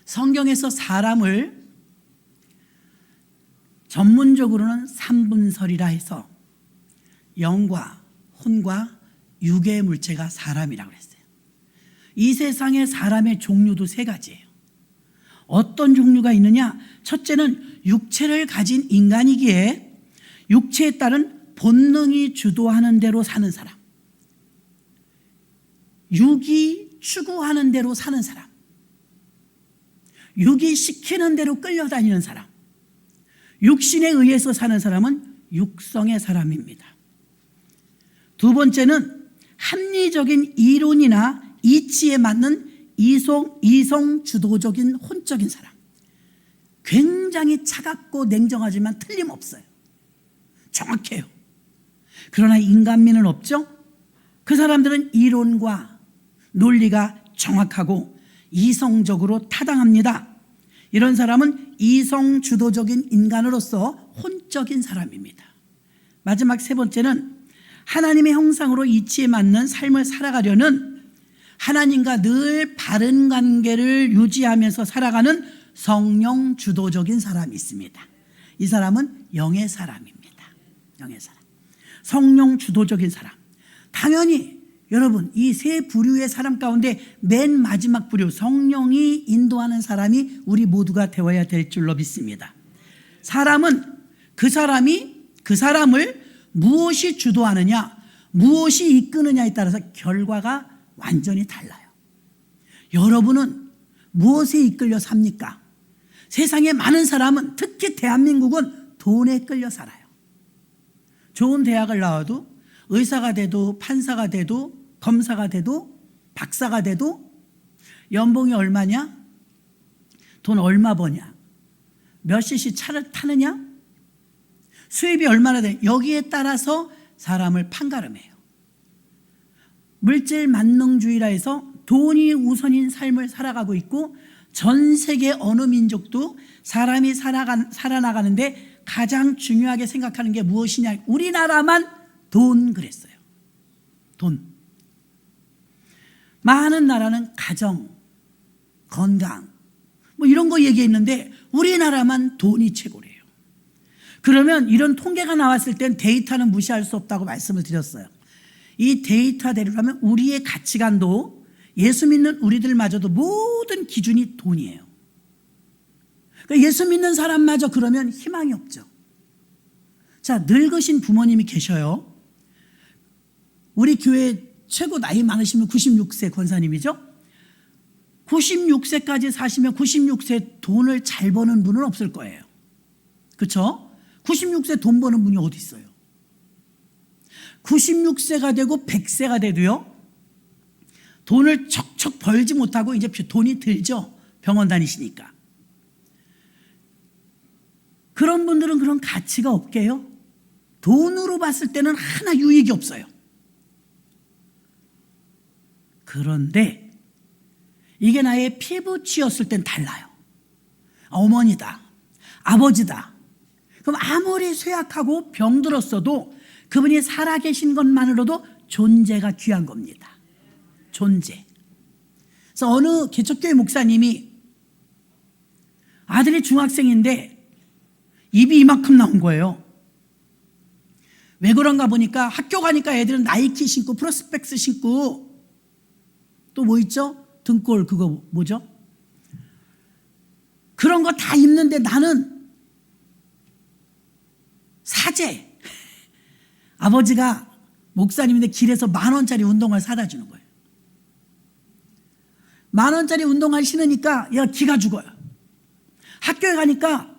성경에서 사람을 전문적으로는 삼분설이라 해서 영과 혼과 육의 물체가 사람이라고 했어요. 이 세상의 사람의 종류도 세 가지예요. 어떤 종류가 있느냐? 첫째는 육체를 가진 인간이기에 육체에 따른 본능이 주도하는 대로 사는 사람, 육이 추구하는 대로 사는 사람, 육이 시키는 대로 끌려다니는 사람, 육신에 의해서 사는 사람은 육성의 사람입니다. 두 번째는 합리적인 이론이나 이치에 맞는 이성 주도적인 혼적인 사람. 굉장히 차갑고 냉정하지만 틀림없어요. 정확해요. 그러나 인간미는 없죠? 그 사람들은 이론과 논리가 정확하고 이성적으로 타당합니다. 이런 사람은 이성 주도적인 인간으로서 혼적인 사람입니다. 마지막 세 번째는 하나님의 형상으로 이치에 맞는 삶을 살아가려는 하나님과 늘 바른 관계를 유지하면서 살아가는 성령 주도적인 사람이 있습니다. 이 사람은 영의 사람입니다. 영의 사람. 성령 주도적인 사람. 당연히 여러분, 이 세 부류의 사람 가운데 맨 마지막 부류, 성령이 인도하는 사람이 우리 모두가 되어야 될 줄로 믿습니다. 사람은 그 사람을 무엇이 주도하느냐, 무엇이 이끄느냐에 따라서 결과가 완전히 달라요. 여러분은 무엇에 이끌려 삽니까? 세상에 많은 사람은, 특히 대한민국은 돈에 끌려 살아요. 좋은 대학을 나와도 의사가 돼도 판사가 돼도 검사가 돼도 박사가 돼도 연봉이 얼마냐? 돈 얼마 버냐? 몇 cc 차를 타느냐? 수입이 얼마나 되냐? 여기에 따라서 사람을 판가름해요. 물질 만능주의라 해서 돈이 우선인 삶을 살아가고 있고, 전 세계 어느 민족도 사람이 살아나가는데 가장 중요하게 생각하는 게 무엇이냐? 우리나라만 돈 그랬어요. 돈. 많은 나라는 가정, 건강 뭐 이런 거 얘기했는데 우리나라만 돈이 최고래요. 그러면 이런 통계가 나왔을 땐 데이터는 무시할 수 없다고 말씀을 드렸어요. 이 데이터대로라면 우리의 가치관도, 예수 믿는 우리들마저도 모든 기준이 돈이에요. 그러니까 예수 믿는 사람마저 그러면 희망이 없죠. 자, 늙으신 부모님이 계셔요. 우리 교회 최고 나이 많으시면 96세 권사님이죠. 96세까지 사시면 96세 돈을 잘 버는 분은 없을 거예요. 그렇죠? 96세 돈 버는 분이 어디 있어요? 96세가 되고 100세가 돼도요, 돈을 척척 벌지 못하고 이제 돈이 들죠. 병원 다니시니까. 그런 분들은 그런 가치가 없게요. 돈으로 봤을 때는 하나 유익이 없어요. 그런데 이게 나의 피부치였을 땐 달라요. 어머니다, 아버지다. 그럼 아무리 쇠약하고 병들었어도 그분이 살아계신 것만으로도 존재가 귀한 겁니다. 존재. 그래서 어느 개척교회 목사님이 아들이 중학생인데 입이 이만큼 나온 거예요. 왜 그런가 보니까 학교 가니까 애들은 나이키 신고 프로스펙스 신고 또 뭐 있죠? 등골 그거 뭐죠? 그런 거 다 입는데 나는 사제. 아버지가 목사님인데 길에서 10,000원짜리 운동화를 사다 주는 거예요. 10,000원짜리 운동화를 신으니까 얘가 기가 죽어요. 학교에 가니까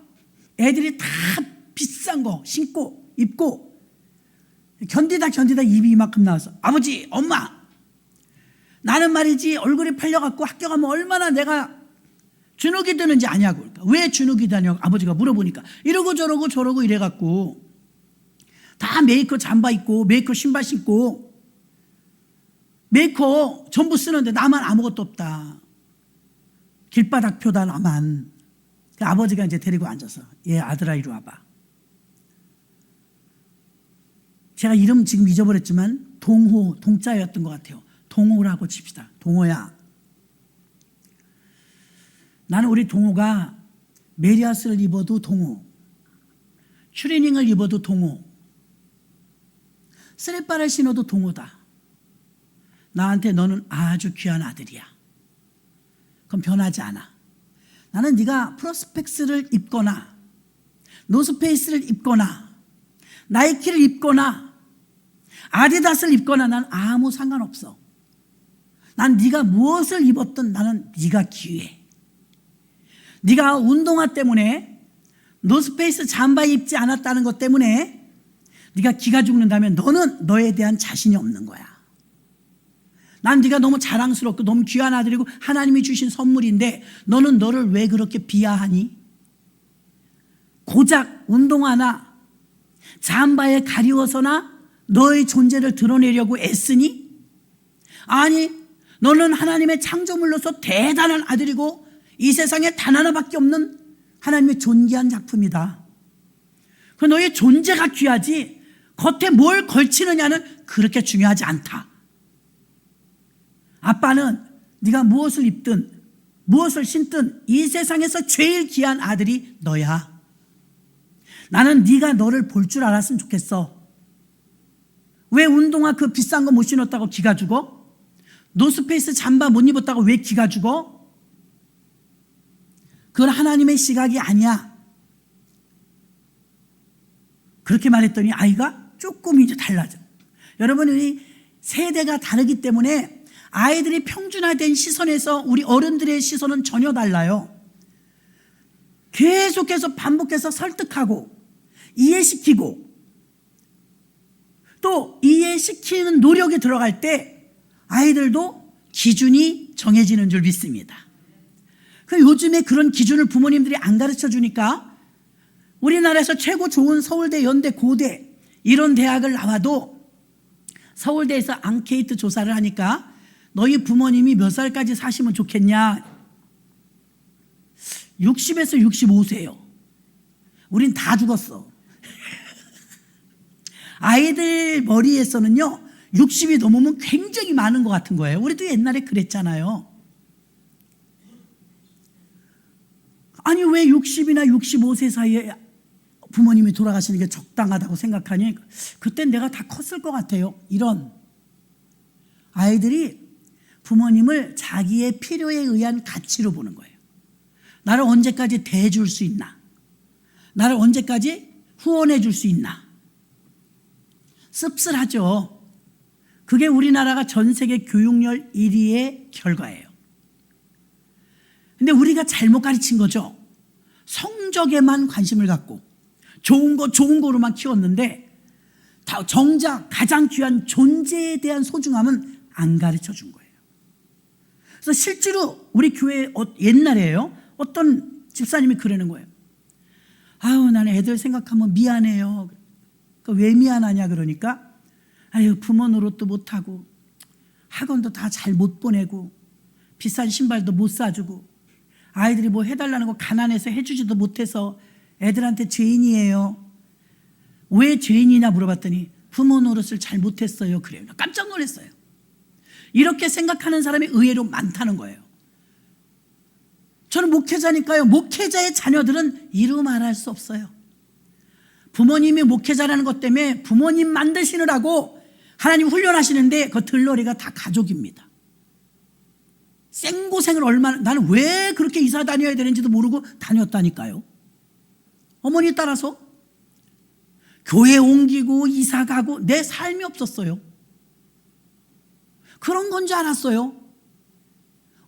애들이 다 비싼 거 신고 입고 견디다 입이 이만큼 나와서, 아버지, 엄마, 나는 말이지 얼굴이 팔려갖고 학교 가면 얼마나 내가 주눅이 드는지 아냐고. 그러니까 왜 주눅이 드냐고 아버지가 물어보니까 이러고 저러고 이래갖고 다 메이커 잠바 입고 메이커 신발 신고 메이커 전부 쓰는데 나만 아무것도 없다. 길바닥 표다 나만. 그 아버지가 이제 데리고 앉아서, 얘 아들아 이리 와봐. 제가 이름 지금 잊어버렸지만 동자였던 것 같아요. 동호라고 칩시다. 동호야, 나는 우리 동호가 메리아스를 입어도 동호, 추리닝을 입어도 동호, 쓰레빠를 신어도 동호다. 나한테 너는 아주 귀한 아들이야. 그럼 변하지 않아. 나는 네가 프로스펙스를 입거나 노스페이스를 입거나 나이키를 입거나 아디다스를 입거나 난 아무 상관없어. 난 네가 무엇을 입었든 나는 네가 귀해. 네가 운동화 때문에 노스페이스 잠바 입지 않았다는 것 때문에 네가 기가 죽는다면 너는 너에 대한 자신이 없는 거야. 난 네가 너무 자랑스럽고 너무 귀한 아들이고 하나님이 주신 선물인데 너는 너를 왜 그렇게 비하하니? 고작 운동화나 잠바에 가리워서나 너의 존재를 드러내려고 애쓰니? 아니, 너는 하나님의 창조물로서 대단한 아들이고 이 세상에 단 하나밖에 없는 하나님의 존귀한 작품이다. 그 너의 존재가 귀하지 겉에 뭘 걸치느냐는 그렇게 중요하지 않다. 아빠는 네가 무엇을 입든 무엇을 신든 이 세상에서 제일 귀한 아들이 너야. 나는 네가 너를 볼 줄 알았으면 좋겠어. 왜 운동화 그 비싼 거 못 신었다고 기가 죽어? 노스페이스 잠바 못 입었다고 왜 기가 죽어? 그건 하나님의 시각이 아니야. 그렇게 말했더니 아이가 조금 이제 달라져. 여러분, 우리 세대가 다르기 때문에 아이들이 평준화된 시선에서 우리 어른들의 시선은 전혀 달라요. 계속해서 반복해서 설득하고 이해시키고 또 이해시키는 노력이 들어갈 때 아이들도 기준이 정해지는 줄 믿습니다. 그 요즘에 그런 기준을 부모님들이 안 가르쳐 주니까 우리나라에서 최고 좋은 서울대, 연대, 고대 이런 대학을 나와도 서울대에서 앙케이트 조사를 하니까 너희 부모님이 몇 살까지 사시면 좋겠냐? 60에서 65세예요. 우린 다 죽었어. 아이들 머리에서는요 60이 넘으면 굉장히 많은 것 같은 거예요. 우리도 옛날에 그랬잖아요. 아니 왜 60이나 65세 사이에 부모님이 돌아가시는 게 적당하다고 생각하니? 그땐 내가 다 컸을 것 같아요. 이런 아이들이 부모님을 자기의 필요에 의한 가치로 보는 거예요. 나를 언제까지 대해줄 수 있나? 나를 언제까지 후원해 줄 수 있나? 씁쓸하죠. 그게 우리나라가 전 세계 교육열 1위의 결과예요. 근데 우리가 잘못 가르친 거죠. 성적에만 관심을 갖고 좋은 거로만 키웠는데 정작 가장 귀한 존재에 대한 소중함은 안 가르쳐 준 거예요. 그래서 실제로 우리 교회 옛날에요. 어떤 집사님이 그러는 거예요. 아유, 나는 애들 생각하면 미안해요. 왜 미안하냐 그러니까 아유, 부모 노릇도 못하고 학원도 다 잘 못 보내고 비싼 신발도 못 사주고 아이들이 뭐 해달라는 거 가난해서 해주지도 못해서 애들한테 죄인이에요. 왜 죄인이냐 물어봤더니 부모 노릇을 잘 못했어요. 그래요. 깜짝 놀랐어요. 이렇게 생각하는 사람이 의외로 많다는 거예요. 저는 목회자니까요. 목회자의 자녀들은 이루 말할 수 없어요. 부모님이 목회자라는 것 때문에 부모님 만드시느라고 하나님 훈련하시는데 그 들러리가 다 가족입니다. 생고생을 얼마나, 나는 왜 그렇게 이사 다녀야 되는지도 모르고 다녔다니까요. 어머니 따라서 교회 옮기고 이사 가고 내 삶이 없었어요. 그런 건 줄 알았어요.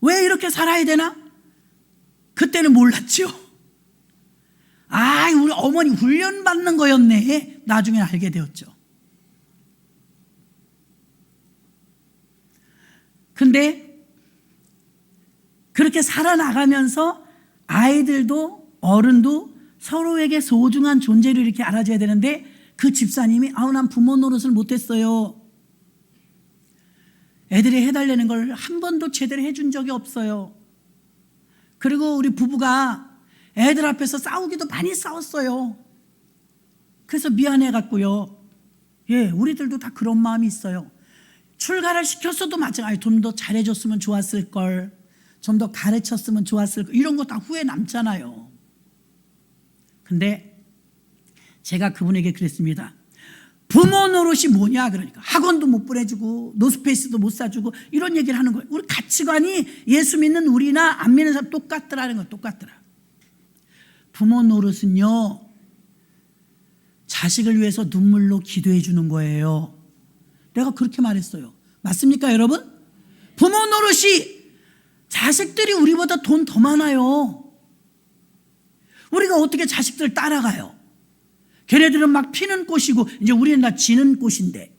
왜 이렇게 살아야 되나? 그때는 몰랐죠. 아, 우리 어머니 훈련받는 거였네. 나중에 알게 되었죠. 근데 그렇게 살아나가면서 아이들도 어른도 서로에게 소중한 존재로 이렇게 알아줘야 되는데 그 집사님이 아우, 난 부모 노릇을 못했어요. 애들이 해달라는 걸 한 번도 제대로 해준 적이 없어요. 그리고 우리 부부가 애들 앞에서 싸우기도 많이 싸웠어요. 그래서 미안해갖고요. 예, 우리들도 다 그런 마음이 있어요. 출가를 시켰어도 마찬가지. 좀 더 잘해줬으면 좋았을걸. 좀 더 가르쳤으면 좋았을 거, 이런 거 다 후회 남잖아요. 근데 제가 그분에게 그랬습니다. 부모 노릇이 뭐냐 그러니까 학원도 못 보내주고 노스페이스도 못 사주고 이런 얘기를 하는 거예요. 우리 가치관이 예수 믿는 우리나 안 믿는 사람 똑같더라는 거, 똑같더라. 부모 노릇은요, 자식을 위해서 눈물로 기도해 주는 거예요. 내가 그렇게 말했어요. 맞습니까 여러분? 부모 노릇이, 자식들이 우리보다 돈 더 많아요. 우리가 어떻게 자식들 따라가요? 걔네들은 막 피는 꽃이고 이제 우리는 다 지는 꽃인데,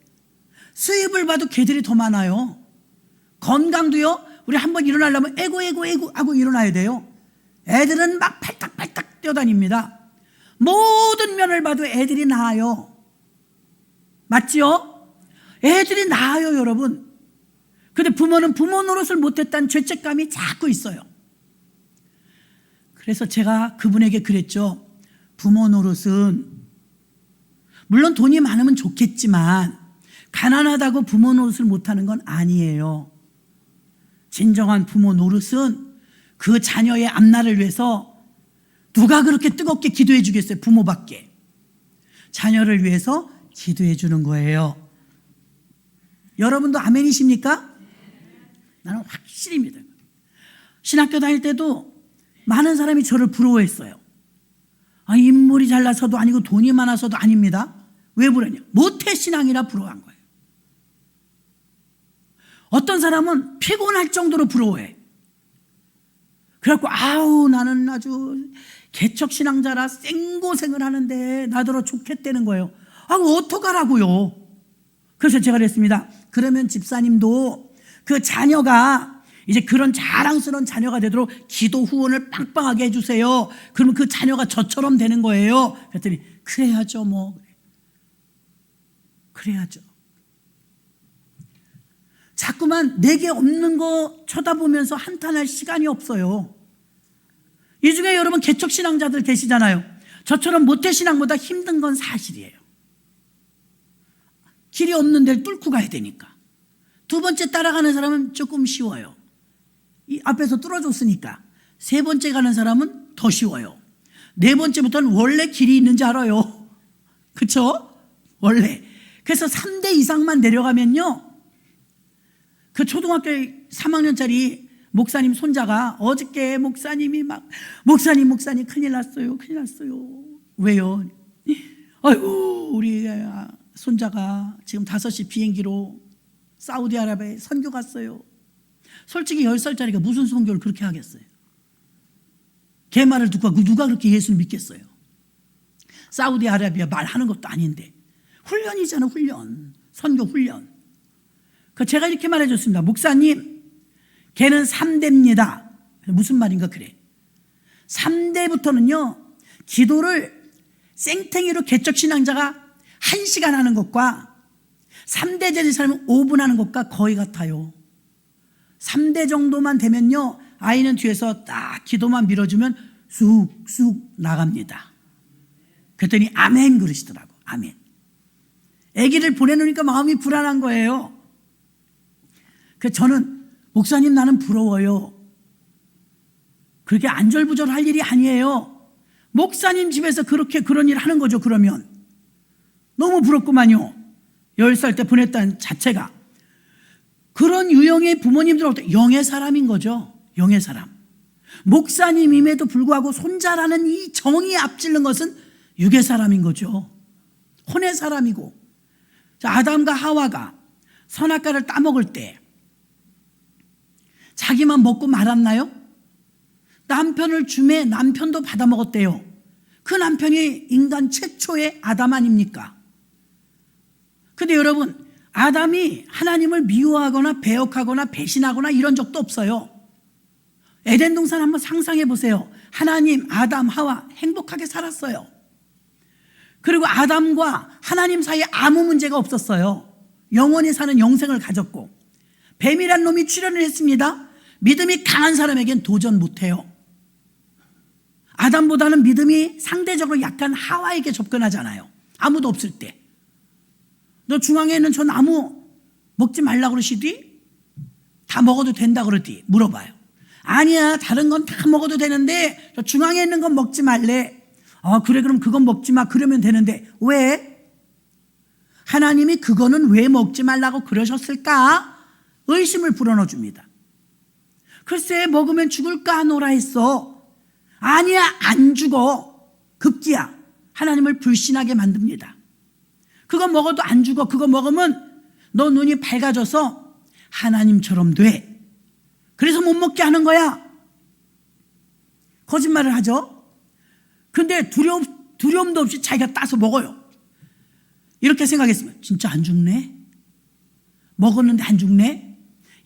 수입을 봐도 걔들이 더 많아요. 건강도요, 우리 한번 일어나려면 에고 하고 일어나야 돼요. 애들은 막 팔딱팔딱 뛰어다닙니다. 모든 면을 봐도 애들이 나아요. 맞지요? 애들이 나아요 여러분. 근데 부모는 부모 노릇을 못했다는 죄책감이 자꾸 있어요. 그래서 제가 그분에게 그랬죠. 부모 노릇은 물론 돈이 많으면 좋겠지만 가난하다고 부모 노릇을 못하는 건 아니에요. 진정한 부모 노릇은 그 자녀의 앞날을 위해서 누가 그렇게 뜨겁게 기도해 주겠어요? 부모밖에. 자녀를 위해서 기도해 주는 거예요. 여러분도 아멘이십니까? 나는 확실히 믿어요. 신학교 다닐 때도 많은 사람이 저를 부러워했어요. 인물이 잘나서도 아니고 돈이 많아서도 아닙니다. 왜 부러냐? 모태신앙이라 부러워한 거예요. 어떤 사람은 피곤할 정도로 부러워해. 그래갖고 나는 아주 개척신앙자라 생고생을 하는데 나더러 좋겠다는 거예요. 어떡하라고요? 그래서 제가 그랬습니다. 그러면 집사님도 그 자녀가 이제 그런 자랑스러운 자녀가 되도록 기도 후원을 빵빵하게 해주세요. 그러면 그 자녀가 저처럼 되는 거예요. 그랬더니 그래야죠 뭐. 그래야죠. 자꾸만 내게 없는 거 쳐다보면서 한탄할 시간이 없어요. 이 중에 여러분 개척신앙자들 계시잖아요. 저처럼 모태신앙보다 힘든 건 사실이에요. 길이 없는 데를 뚫고 가야 되니까. 두 번째 따라가는 사람은 조금 쉬워요. 이 앞에서 뚫어줬으니까. 세 번째 가는 사람은 더 쉬워요. 네 번째부터는 원래 길이 있는지 알아요. 그렇죠? 원래. 그래서 3대 이상만 내려가면요, 그 초등학교 3학년짜리 목사님 손자가 어저께 목사님 큰일 났어요. 왜요? 아이고 우리 손자가 지금 5시 비행기로 사우디아라비아에 선교 갔어요. 솔직히 10살짜리가 무슨 선교를 그렇게 하겠어요? 걔 말을 듣고 누가 그렇게 예수를 믿겠어요? 사우디아라비아 말하는 것도 아닌데. 훈련이잖아, 훈련. 선교 훈련. 제가 이렇게 말해줬습니다. 목사님, 걔는 3대입니다. 무슨 말인가 그래. 3대부터는요, 기도를 생탱이로 개척신앙자가 1시간 하는 것과 3대 되는 사람은 5분 하는 것과 거의 같아요. 3대 정도만 되면요, 아이는 뒤에서 딱 기도만 밀어주면 쑥쑥 나갑니다. 그랬더니 아멘 그러시더라고. 아멘. 아기를 보내놓으니까 마음이 불안한 거예요. 그래서 저는 목사님 나는 부러워요. 그렇게 안절부절할 일이 아니에요. 목사님 집에서 그렇게 그런 일 하는 거죠. 그러면 너무 부럽구만요. 10살 때 보냈다는 자체가. 그런 유형의 부모님들은 어때? 영의 사람인 거죠. 영의 사람. 목사님임에도 불구하고 손자라는 이 정이 앞지른 것은 육의 사람인 거죠. 혼의 사람이고. 아담과 하와가 선악과를 따먹을 때 자기만 먹고 말았나요? 남편을 주매 남편도 받아먹었대요. 그 남편이 인간 최초의 아담 아닙니까? 근데 여러분, 아담이 하나님을 미워하거나 배역하거나 배신하거나 이런 적도 없어요. 에덴 동산 한번 상상해 보세요. 하나님, 아담, 하와 행복하게 살았어요. 그리고 아담과 하나님 사이에 아무 문제가 없었어요. 영원히 사는 영생을 가졌고, 뱀이란 놈이 출현을 했습니다. 믿음이 강한 사람에겐 도전 못해요. 아담보다는 믿음이 상대적으로 약한 하와에게 접근하잖아요. 아무도 없을 때. 너 중앙에 있는 저 나무 먹지 말라고 그러시디? 다 먹어도 된다 그러디? 물어봐요. 아니야, 다른 건 다 먹어도 되는데 저 중앙에 있는 건 먹지 말래. 그래, 그럼 그건 먹지 마. 그러면 되는데 왜? 하나님이 그거는 왜 먹지 말라고 그러셨을까? 의심을 불어넣어 줍니다. 글쎄, 먹으면 죽을까 하노라 했어. 아니야, 안 죽어. 급기야 하나님을 불신하게 만듭니다. 그거 먹어도 안 죽어. 그거 먹으면 너 눈이 밝아져서 하나님처럼 돼. 그래서 못 먹게 하는 거야. 거짓말을 하죠. 근데 두려움도 없이 자기가 따서 먹어요. 이렇게 생각했으면 진짜 안 죽네? 먹었는데 안 죽네?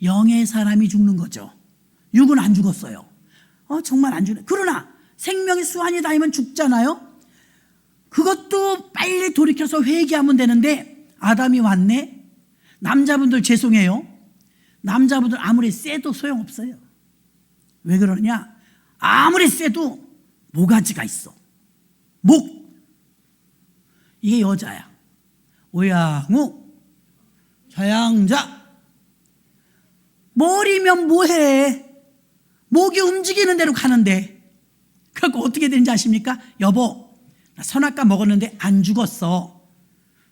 영의 사람이 죽는 거죠. 육은 안 죽었어요. 정말 안 죽네. 그러나 생명의 수완이 닿으면 죽잖아요. 그것도 빨리 돌이켜서 회개하면 되는데 아담이 왔네. 남자분들 죄송해요. 남자분들 아무리 쎄도 소용없어요. 왜 그러냐? 아무리 쎄도 모가지가 있어. 목. 이게 여자야. 오양우 자양자. 머리면 뭐해? 목이 움직이는 대로 가는데. 그래서 어떻게 되는지 아십니까? 여보, 나 선악과 먹었는데 안 죽었어.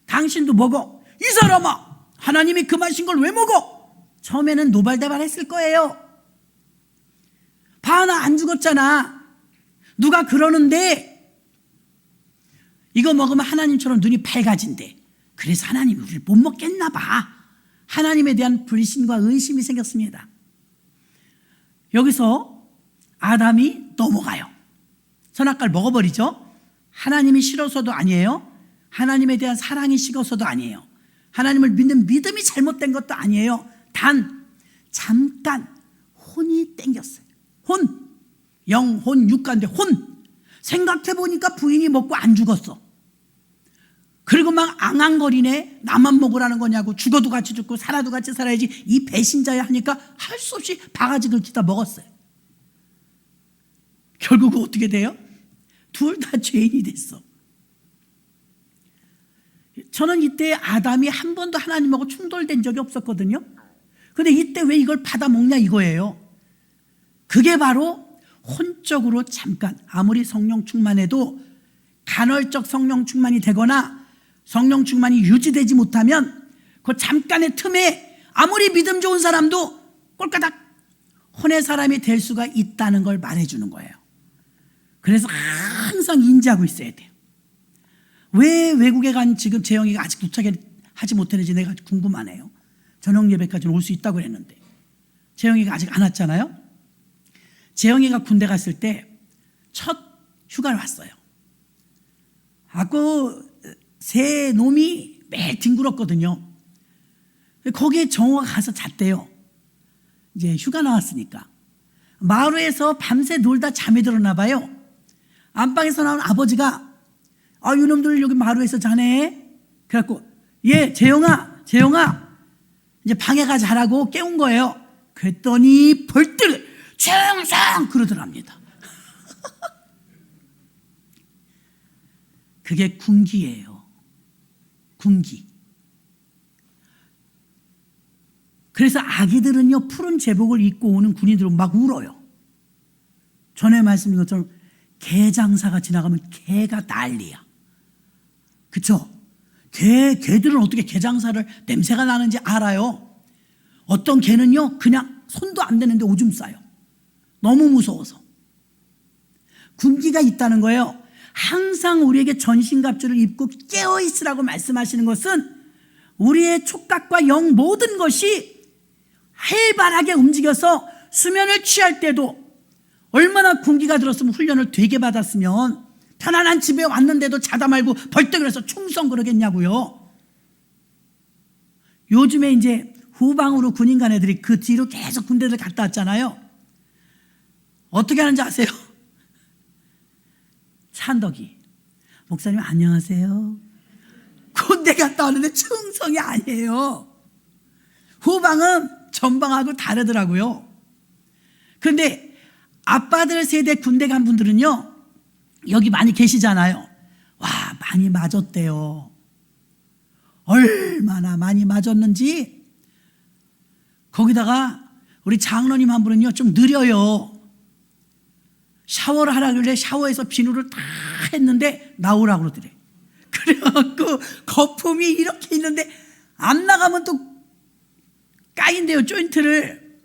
당신도 먹어. 이 사람아, 하나님이 금하신 걸 왜 먹어? 처음에는 노발대발 했을 거예요. 봐, 나 안 죽었잖아. 누가 그러는데 이거 먹으면 하나님처럼 눈이 밝아진대. 그래서 하나님이 우리를 못 먹겠나 봐. 하나님에 대한 불신과 의심이 생겼습니다. 여기서 아담이 넘어가요. 선악과를 먹어버리죠. 하나님이 싫어서도 아니에요. 하나님에 대한 사랑이 식어서도 아니에요. 하나님을 믿는 믿음이 잘못된 것도 아니에요. 단 잠깐 혼이 땡겼어요. 혼, 영혼, 육가인데 혼. 생각해보니까 부인이 먹고 안 죽었어. 그리고 막 앙앙거리네. 나만 먹으라는 거냐고. 죽어도 같이 죽고 살아도 같이 살아야지. 이 배신자야 하니까 할 수 없이 바가지 긁히다 먹었어요. 결국 어떻게 돼요? 둘 다 죄인이 됐어. 저는 이때 아담이 한 번도 하나님하고 충돌된 적이 없었거든요. 근데 이때 왜 이걸 받아 먹냐 이거예요. 그게 바로 혼적으로 잠깐, 아무리 성령 충만해도 간헐적 성령 충만이 되거나 성령 충만이 유지되지 못하면 그 잠깐의 틈에 아무리 믿음 좋은 사람도 꼴까닥 혼의 사람이 될 수가 있다는 걸 말해주는 거예요. 그래서 항상 인지하고 있어야 돼요. 왜 외국에 간 지금 재영이가 아직 도착하지 못했는지 내가 궁금하네요. 저녁 예배까지는 올 수 있다고 했는데 재영이가 아직 안 왔잖아요. 재영이가 군대 갔을 때 첫 휴가를 왔어요. 새 놈이 매일 뒹굴었거든요. 거기에 정호가 가서 잤대요. 이제 휴가 나왔으니까. 마루에서 밤새 놀다 잠이 들었나 봐요. 안방에서 나온 아버지가 이놈들 여기 마루에서 자네. 그래갖고 재영아 이제 방에 가 자라고 깨운 거예요. 그랬더니 벌떡 충성 그러더랍니다. 그게 군기예요. 군기. 그래서 아기들은요 푸른 제복을 입고 오는 군인들은 막 울어요. 전에 말씀드린 것처럼 개 장사가 지나가면 개가 난리야. 그쵸? 개들은 어떻게 개 장사를 냄새가 나는지 알아요. 어떤 개는요 그냥 손도 안 대는데 오줌 싸요. 너무 무서워서. 군기가 있다는 거예요. 항상 우리에게 전신갑주를 입고 깨어있으라고 말씀하시는 것은 우리의 촉각과 영 모든 것이 활발하게 움직여서 수면을 취할 때도 얼마나 군기가 들었으면 훈련을 되게 받았으면 편안한 집에 왔는데도 자다 말고 벌떡 일어나서 충성 그러겠냐고요. 요즘에 이제 후방으로 군인간 애들이 그 뒤로 계속 군대를 갔다 왔잖아요. 어떻게 하는지 아세요? 찬덕이 목사님 안녕하세요. 군대 갔다 왔는데 충성이 아니에요. 후방은 전방하고 다르더라고요. 그런데 아빠들 세대 군대 간 분들은요 여기 많이 계시잖아요. 와, 많이 맞았대요. 얼마나 많이 맞았는지. 거기다가 우리 장로님 한 분은요 좀 느려요. 샤워를 하라길래 샤워해서 비누를 다 했는데 나오라고 그러더래. 그래갖고 거품이 이렇게 있는데 안 나가면 또 까인대요, 조인트를.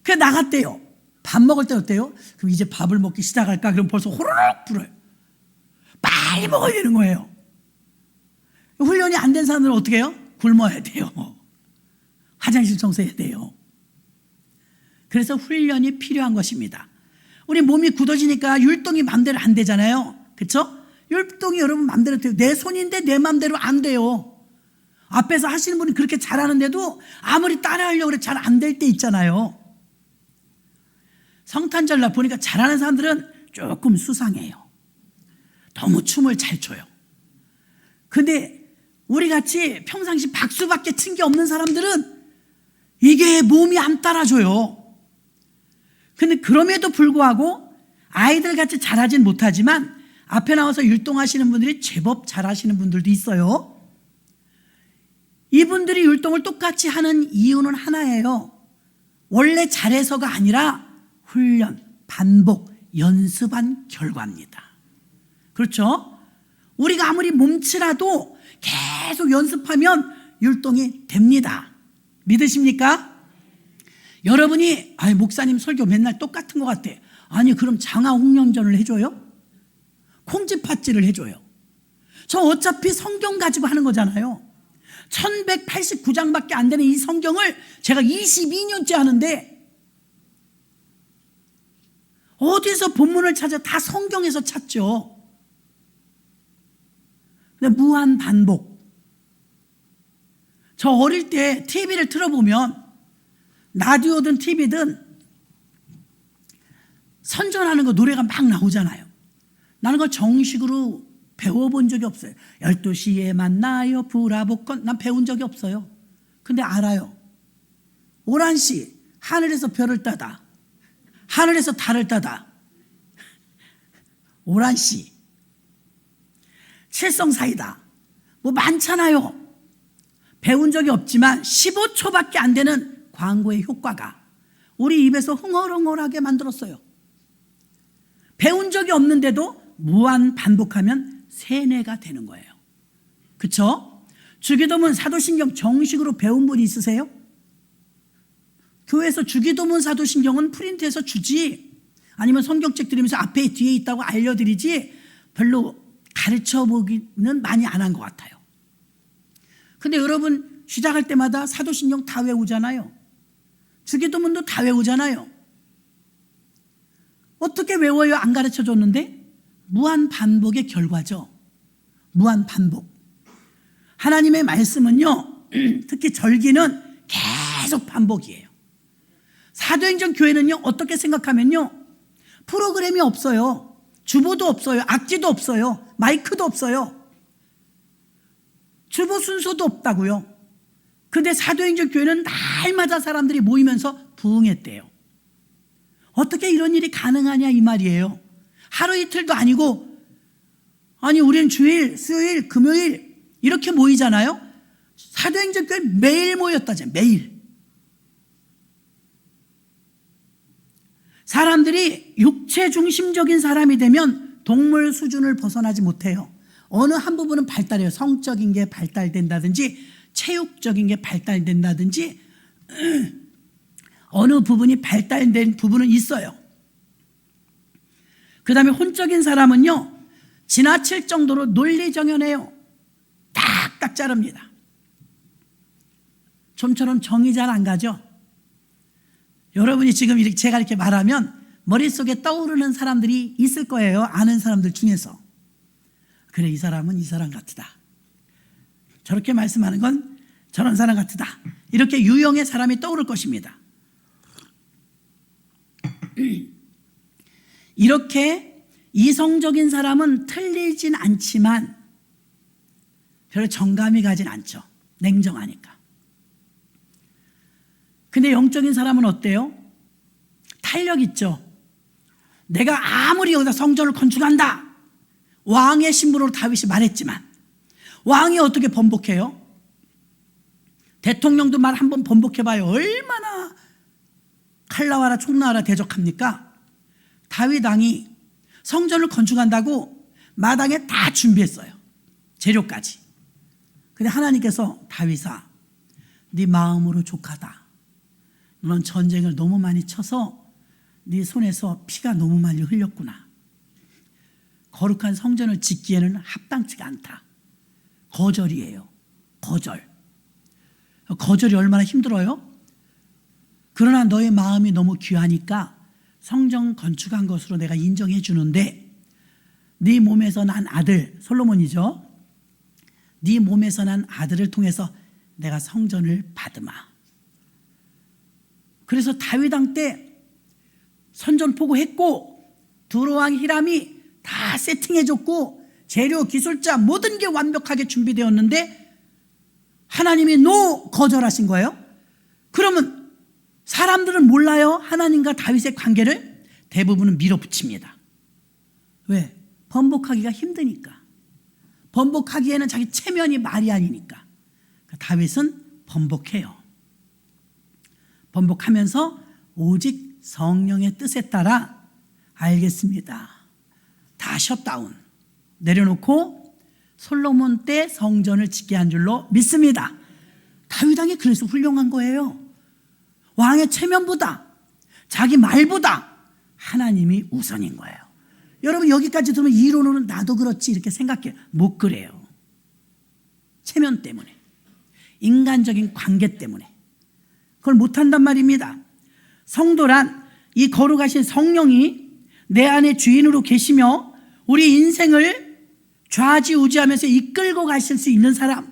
그래 나갔대요. 밥 먹을 때 어때요? 그럼 이제 밥을 먹기 시작할까? 그럼 벌써 호로록 불어요. 빨리 먹어야 되는 거예요. 훈련이 안 된 사람들은 어떻게 해요? 굶어야 돼요. 화장실 청소해야 돼요. 그래서 훈련이 필요한 것입니다. 우리 몸이 굳어지니까 율동이 맘대로 안 되잖아요. 그렇죠? 율동이 여러분 맘대로 돼요. 내 손인데 내 맘대로 안 돼요. 앞에서 하시는 분이 그렇게 잘하는데도 아무리 따라하려고 그래 잘 안 될 때 있잖아요. 성탄절 날 보니까 잘하는 사람들은 조금 수상해요. 너무 춤을 잘 춰요. 근데 우리 같이 평상시 박수밖에 친 게 없는 사람들은 이게 몸이 안 따라줘요. 근데 그럼에도 불구하고 아이들 같이 잘하진 못하지만 앞에 나와서 율동하시는 분들이 제법 잘하시는 분들도 있어요. 이분들이 율동을 똑같이 하는 이유는 하나예요. 원래 잘해서가 아니라 훈련, 반복, 연습한 결과입니다. 그렇죠? 우리가 아무리 몸치라도 계속 연습하면 율동이 됩니다. 믿으십니까? 여러분이 목사님 설교 맨날 똑같은 것 같아. 아니 그럼 장화홍련전을 해줘요? 콩쥐팥질을 해줘요. 저 어차피 성경 가지고 하는 거잖아요. 1189장밖에 안 되는 이 성경을 제가 22년째 하는데 어디서 본문을 찾아? 다 성경에서 찾죠. 근데 무한 반복. 저 어릴 때 TV를 틀어보면 라디오든 TV든 선전하는 거 노래가 막 나오잖아요. 나는 그걸 정식으로 배워본 적이 없어요. 12시에 만나요 브라보콘 난 배운 적이 없어요. 근데 알아요. 오란씨 하늘에서 별을 따다 하늘에서 달을 따다 오란씨 칠성사이다 뭐 많잖아요. 배운 적이 없지만 15초밖에 안 되는 광고의 효과가 우리 입에서 흥얼흥얼하게 만들었어요. 배운 적이 없는데도 무한 반복하면 세뇌가 되는 거예요. 그렇죠? 주기도문 사도신경 정식으로 배운 분이 있으세요? 교회에서 주기도문 사도신경은 프린트해서 주지 아니면 성경책 드리면서 앞에 뒤에 있다고 알려드리지 별로 가르쳐보기는 많이 안 한 것 같아요. 근데 여러분 시작할 때마다 사도신경 다 외우잖아요. 주기도문도 다 외우잖아요. 어떻게 외워요? 안 가르쳐줬는데? 무한 반복의 결과죠. 무한 반복. 하나님의 말씀은요, 특히 절기는 계속 반복이에요. 사도행전 교회는요, 어떻게 생각하면요, 프로그램이 없어요. 주보도 없어요. 악기도 없어요. 마이크도 없어요. 주보 순서도 없다고요. 근데 사도행전 교회는 날마다 사람들이 모이면서 부흥했대요. 어떻게 이런 일이 가능하냐 이 말이에요. 하루 이틀도 아니고 아니 우리는 주일, 수요일, 금요일 이렇게 모이잖아요. 사도행전 교회 매일 모였다죠. 매일. 사람들이 육체 중심적인 사람이 되면 동물 수준을 벗어나지 못해요. 어느 한 부분은 발달해요. 성적인 게 발달된다든지 체육적인 게 발달된다든지 어느 부분이 발달된 부분은 있어요. 그 다음에 혼적인 사람은요 지나칠 정도로 논리정연해요. 딱딱 자릅니다. 좀처럼 정이 잘 안 가죠. 여러분이 지금 이렇게 제가 이렇게 말하면 머릿속에 떠오르는 사람들이 있을 거예요. 아는 사람들 중에서. 그래 이 사람은 이 사람 같으다. 저렇게 말씀하는 건 저런 사람 같으다. 이렇게 유형의 사람이 떠오를 것입니다. 이렇게 이성적인 사람은 틀리진 않지만 별로 정감이 가진 않죠. 냉정하니까. 근데 영적인 사람은 어때요? 탄력 있죠. 내가 아무리 여기다 성전을 건축한다. 왕의 신분으로 다윗이 말했지만 왕이 어떻게 번복해요? 대통령도 말 한번 번복해봐요. 얼마나 칼 나와라 총 나와라 대적합니까? 다윗 왕이 성전을 건축한다고 마당에 다 준비했어요. 재료까지. 근데 하나님께서 다윗아, 네 마음으로 족하다. 너는 전쟁을 너무 많이 쳐서 네 손에서 피가 너무 많이 흘렸구나. 거룩한 성전을 짓기에는 합당치가 않다. 거절이에요. 거절. 거절이 얼마나 힘들어요? 그러나 너의 마음이 너무 귀하니까 성전 건축한 것으로 내가 인정해 주는데 네 몸에서 난 아들, 솔로몬이죠. 네 몸에서 난 아들을 통해서 내가 성전을 받으마. 그래서 다윗 왕 때 선전포고 했고 두로왕 히람이 다 세팅해줬고 재료, 기술자 모든 게 완벽하게 준비되었는데 하나님이 거절하신 거예요. 그러면 사람들은 몰라요. 하나님과 다윗의 관계를 대부분은 밀어붙입니다. 왜? 번복하기가 힘드니까. 번복하기에는 자기 체면이 말이 아니니까. 다윗은 번복해요. 번복하면서 오직 성령의 뜻에 따라 알겠습니다. 다 셧다운 내려놓고 솔로몬 때 성전을 짓게 한 줄로 믿습니다. 다윗 왕이 그래서 훌륭한 거예요. 왕의 체면보다 자기 말보다 하나님이 우선인 거예요. 여러분 여기까지 들으면 이론으로는 나도 그렇지 이렇게 생각해요. 못 그래요. 체면 때문에, 인간적인 관계 때문에 그걸 못한단 말입니다. 성도란 이 거룩하신 성령이 내 안에 주인으로 계시며 우리 인생을 좌지우지하면서 이끌고 가실 수 있는 사람,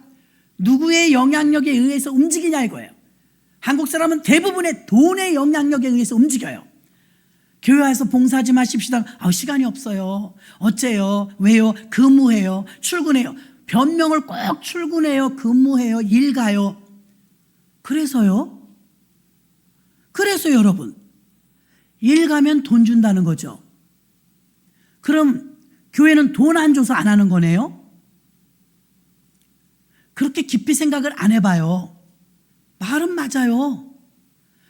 누구의 영향력에 의해서 움직이냐 이거예요. 한국 사람은 대부분의 돈의 영향력에 의해서 움직여요. 교회 와서 봉사하지 마십시다. 시간이 없어요. 어째요? 왜요? 근무해요. 출근해요. 변명을 꼭 출근해요. 근무해요. 일 가요. 그래서 여러분 일 가면 돈 준다는 거죠. 그럼 교회는 돈 안 줘서 안 하는 거네요? 그렇게 깊이 생각을 안 해봐요. 말은 맞아요.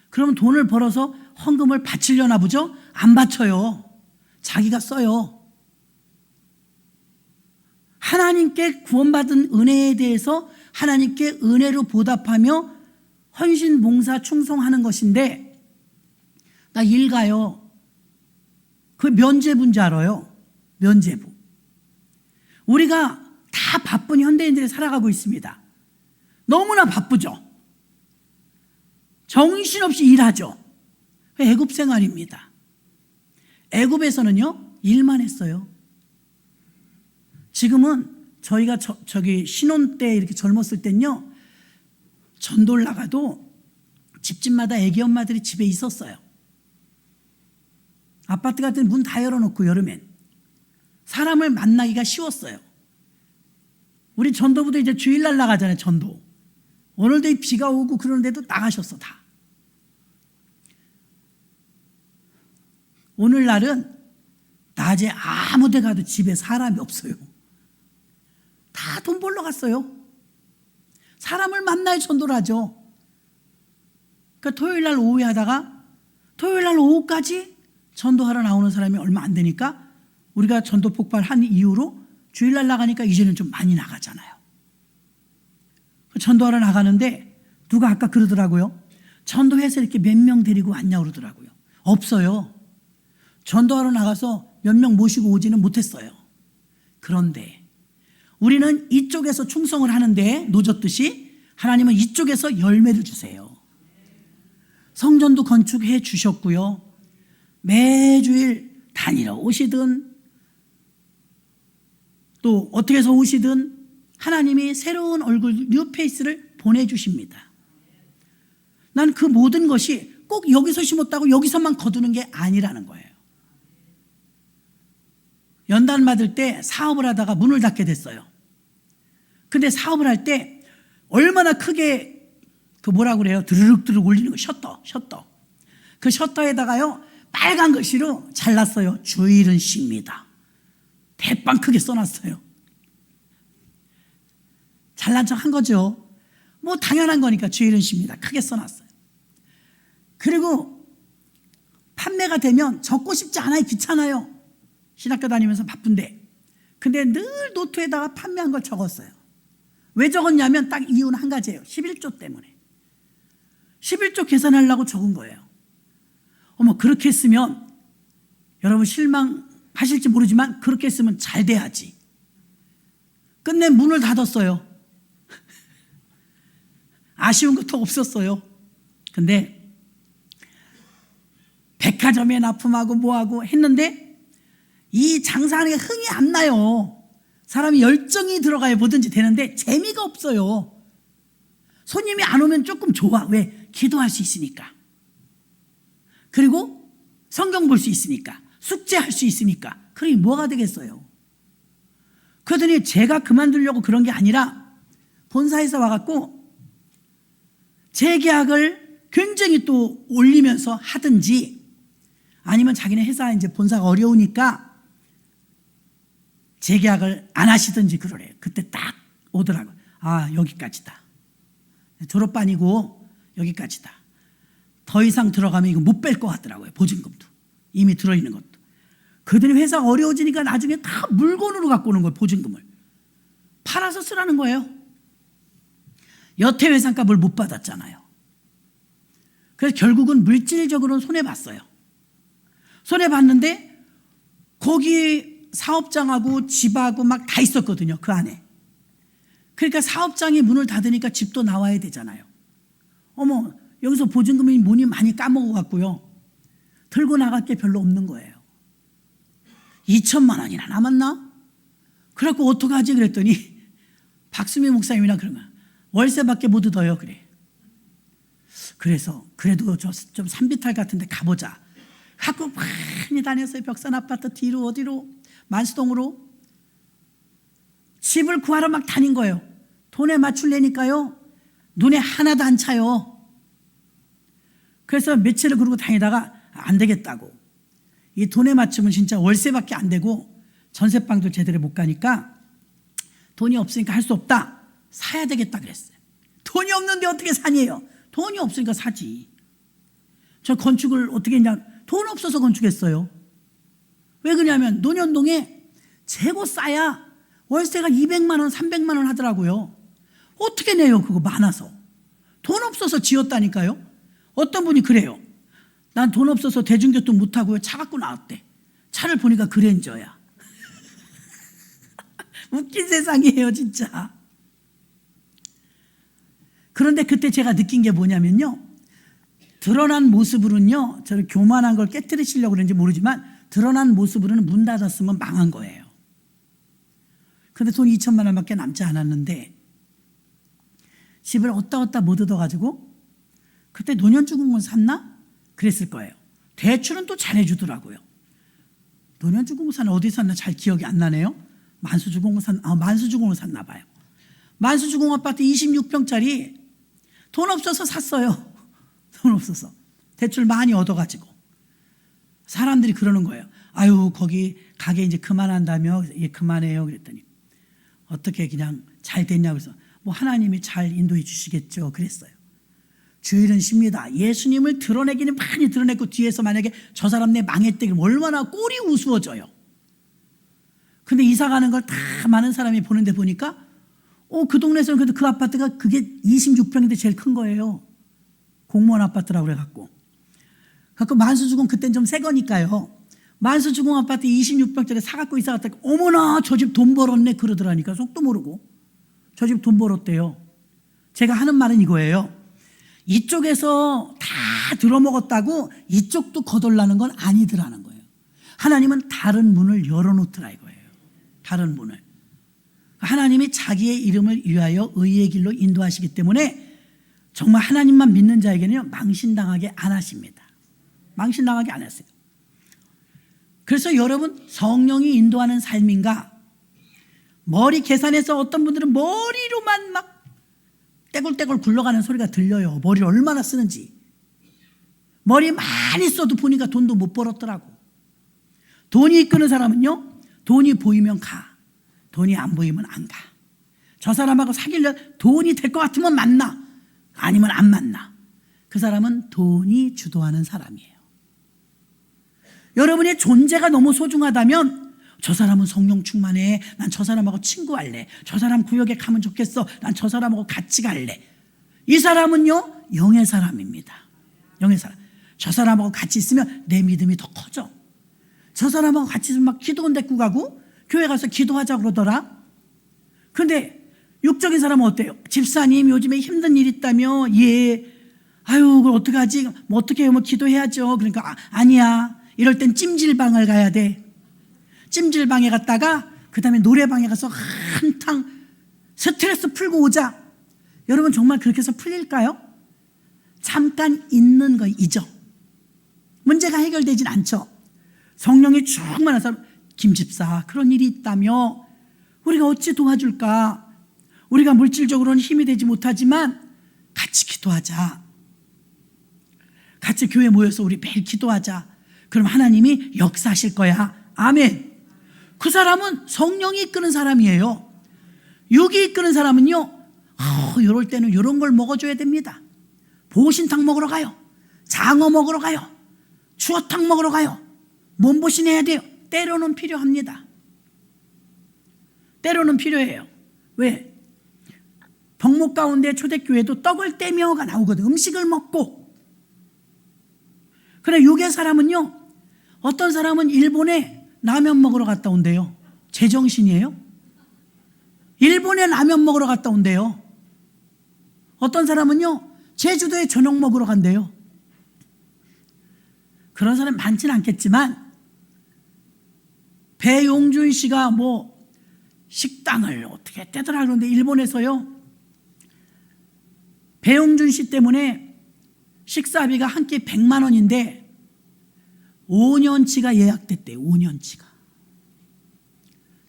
그러면 돈을 벌어서 헌금을 바치려나 보죠? 안 바쳐요. 자기가 써요. 하나님께 구원받은 은혜에 대해서 하나님께 은혜로 보답하며 헌신, 봉사, 충성하는 것인데 나 일 가요. 그 면죄부인 줄 알아요. 면죄부. 우리가 다 바쁜 현대인들이 살아가고 있습니다. 너무나 바쁘죠. 정신없이 일하죠. 애굽 생활입니다. 애굽에서는요 일만 했어요. 지금은 저희가 저기 신혼 때 이렇게 젊었을 땐요 전도를 나가도 집집마다 애기 엄마들이 집에 있었어요. 아파트 같은 문 다 열어놓고 여름엔 사람을 만나기가 쉬웠어요. 우리 전도부도 이제 주일날 나가잖아요. 전도. 오늘도 비가 오고 그러는데도 나가셨어 다. 오늘날은 낮에 아무 데 가도 집에 사람이 없어요. 다 돈 벌러 갔어요. 사람을 만나야 전도를 하죠. 그러니까 토요일날 오후에 하다가 토요일날 오후까지 전도하러 나오는 사람이 얼마 안 되니까 우리가 전도 폭발한 이후로 주일날 나가니까 이제는 좀 많이 나가잖아요. 전도하러 나가는데 누가 아까 그러더라고요. 전도해서 이렇게 몇 명 데리고 왔냐고 그러더라고요. 없어요. 전도하러 나가서 몇 명 모시고 오지는 못했어요. 그런데 우리는 이쪽에서 충성을 하는데 노젓듯이 하나님은 이쪽에서 열매를 주세요. 성전도 건축해 주셨고요. 매주일 다니러 오시든 또 어떻게 해서 오시든 하나님이 새로운 얼굴 뉴페이스를 보내주십니다. 난 그 모든 것이 꼭 여기서 심었다고 여기서만 거두는 게 아니라는 거예요. 연단 받을 때 사업을 하다가 문을 닫게 됐어요. 근데 사업을 할 때 얼마나 크게 그 뭐라고 그래요? 드르륵 올리는 거 셔터. 그 셔터에다가요 빨간 글씨로 잘랐어요. 주일은 쉽니다. 대빵 크게 써놨어요. 잘난 척 한 거죠. 뭐 당연한 거니까 주일은 쉽니다. 크게 써놨어요. 그리고 판매가 되면 적고 싶지 않아요. 귀찮아요. 신학교 다니면서 바쁜데. 근데 늘 노트에다가 판매한 걸 적었어요. 왜 적었냐면 딱 이유는 한 가지예요. 11조 때문에. 11조 계산하려고 적은 거예요. 어머, 그렇게 했으면 여러분 실망하실지 모르지만 그렇게 했으면 잘 돼야지. 끝내 문을 닫았어요. 아쉬운 것도 없었어요. 근데 백화점에 납품하고 뭐하고 했는데 이 장사하는 게 흥이 안 나요. 사람이 열정이 들어가야 뭐든지 되는데 재미가 없어요. 손님이 안 오면 조금 좋아. 왜? 기도할 수 있으니까. 그리고 성경 볼 수 있으니까. 숙제할 수 있으니까. 그러니 뭐가 되겠어요? 그러더니 제가 그만두려고 그런 게 아니라 본사에서 와갖고 재계약을 굉장히 또 올리면서 하든지 아니면 자기네 회사 이제 본사가 어려우니까 재계약을 안 하시든지 그러래요. 그때 딱 오더라고요. 아, 여기까지다. 졸업반이고 여기까지다. 더 이상 들어가면 이거 못 뺄 것 같더라고요. 보증금도. 이미 들어있는 것도. 그들이 회사가 어려워지니까 나중에 다 물건으로 갖고 오는 거예요. 보증금을. 팔아서 쓰라는 거예요. 여태 외상값을 못 받았잖아요. 그래서 결국은 물질적으로는 손해봤어요. 손해봤는데 거기 사업장하고 집하고 막 다 있었거든요. 그 안에. 그러니까 사업장이 문을 닫으니까 집도 나와야 되잖아요. 어머, 여기서 보증금이 뭐니 많이 까먹어갖고요. 들고 나갈 게 별로 없는 거예요. 2천만 원이나 남았나? 그래갖고 어떡하지? 그랬더니 박수미 목사님이랑 그러면 월세밖에 못 얻어요. 그래. 그래서 그래도 좀 산비탈 같은데 가보자. 갖고 많이 다녔어요. 벽산 아파트 뒤로 어디로 만수동으로 집을 구하러 막 다닌 거예요. 돈에 맞출래니까요. 눈에 하나도 안 차요. 그래서 며칠을 그러고 다니다가 안 되겠다고. 이 돈에 맞추면 진짜 월세밖에 안 되고 전세방도 제대로 못 가니까 돈이 없으니까 할 수 없다. 사야 되겠다 그랬어요. 돈이 없는데 어떻게 사니에요? 돈이 없으니까 사지. 저 건축을 어떻게 했냐. 돈 없어서 건축했어요. 왜 그러냐면 논현동에 재고 싸야 월세가 200만 원, 300만 원 하더라고요. 어떻게 내요? 그거 많아서. 돈 없어서 지었다니까요. 어떤 분이 그래요. 난 돈 없어서 대중교통 못 타고요. 차 갖고 나왔대. 차를 보니까 그랜저야. 웃긴 세상이에요, 진짜. 그런데 그때 제가 느낀 게 뭐냐면요. 드러난 모습으로는요. 저를 교만한 걸 깨트리시려고 그런지 모르지만 드러난 모습으로는 문 닫았으면 망한 거예요. 근데 돈 2천만 원밖에 남지 않았는데 집을 얻다 못 얻어가지고 그때 노년주공원 샀나? 그랬을 거예요. 대출은 또 잘해주더라고요. 노년주공원 어디 샀나 잘 기억이 안 나네요. 만수주공원 샀나 봐요. 만수주공 아파트 26평짜리 돈 없어서 샀어요. 돈 없어서. 대출 많이 얻어가지고. 사람들이 그러는 거예요. 아유, 거기 가게 이제 그만한다며. 예, 그만해요. 그랬더니 어떻게 그냥 잘 됐냐고 해서 뭐 하나님이 잘 인도해 주시겠죠. 그랬어요. 주일은 쉽니다. 예수님을 드러내기는 많이 드러냈고 뒤에서 만약에 저 사람 내 망했대 그러면 얼마나 꼴이 우스워져요. 근데 이사 가는 걸 다 많은 사람이 보는데 보니까 그 동네에서는 그래도 그 아파트가 그게 26평인데 제일 큰 거예요. 공무원 아파트라고 그래갖고. 갖고 만수주공 그땐 좀 새 거니까요. 만수주공 아파트 26평짜리 사갖고 이사 갔다 어머나 저 집 돈 벌었네 그러더라니까. 속도 모르고. 저 집 돈 벌었대요. 제가 하는 말은 이거예요. 이쪽에서 다 들어먹었다고 이쪽도 거덜나는 건 아니더라는 거예요. 하나님은 다른 문을 열어놓더라 이거예요. 다른 문을. 하나님이 자기의 이름을 위하여 의의 길로 인도하시기 때문에 정말 하나님만 믿는 자에게는요 망신당하게 안 하십니다. 망신당하게 안 하세요. 그래서 여러분 성령이 인도하는 삶인가 머리 계산해서 어떤 분들은 머리로만 막 떼굴떼굴 굴러가는 소리가 들려요. 머리를 얼마나 쓰는지. 머리 많이 써도 보니까 돈도 못 벌었더라고. 돈이 이끄는 사람은요 돈이 보이면 가. 돈이 안 보이면 안 가. 저 사람하고 사귀려 돈이 될 것 같으면 만나. 아니면 안 만나. 그 사람은 돈이 주도하는 사람이에요. 여러분의 존재가 너무 소중하다면 저 사람은 성령 충만해. 난 저 사람하고 친구할래. 저 사람 구역에 가면 좋겠어. 난 저 사람하고 같이 갈래. 이 사람은요, 영의 사람입니다. 영의 사람. 저 사람하고 같이 있으면 내 믿음이 더 커져. 저 사람하고 같이 있으면 막 기도원 데리고 가고 교회 가서 기도하자 그러더라. 근데 육적인 사람은 어때요? 집사님 요즘에 힘든 일 있다며? 예. 아유, 그걸 어떡하지? 뭐 어떻게 해요? 뭐 기도해야죠. 그러니까 아니야. 이럴 땐 찜질방을 가야 돼. 찜질방에 갔다가 그 다음에 노래방에 가서 한탕 스트레스 풀고 오자. 여러분 정말 그렇게 해서 풀릴까요? 잠깐 있는 거 잊어. 문제가 해결되진 않죠. 성령이 충만한 사람, 김 집사 그런 일이 있다며 우리가 어찌 도와줄까? 우리가 물질적으로는 힘이 되지 못하지만 같이 기도하자. 같이 교회 모여서 우리 매일 기도하자. 그럼 하나님이 역사하실 거야. 아멘. 그 사람은 성령이 이끄는 사람이에요. 육이 이끄는 사람은요, 이럴 때는 이런 걸 먹어줘야 됩니다. 보신탕 먹으러 가요. 장어 먹으러 가요. 추어탕 먹으러 가요. 몸보신 해야 돼요. 때로는 필요합니다. 때로는 필요해요. 왜? 병목 가운데 초대교회도 떡을 떼며가 나오거든. 음식을 먹고. 그래, 육의 사람은요, 어떤 사람은 일본에 라면 먹으러 갔다 온대요. 제정신이에요? 일본에 라면 먹으러 갔다 온대요. 어떤 사람은요, 제주도에 저녁 먹으러 간대요. 그런 사람 많지는 않겠지만 배용준 씨가 뭐 식당을 어떻게 떼더라 그러는데 일본에서요, 배용준 씨 때문에 식사비가 한 끼 100만 원인데 5년치가 예약됐대요. 5년치가.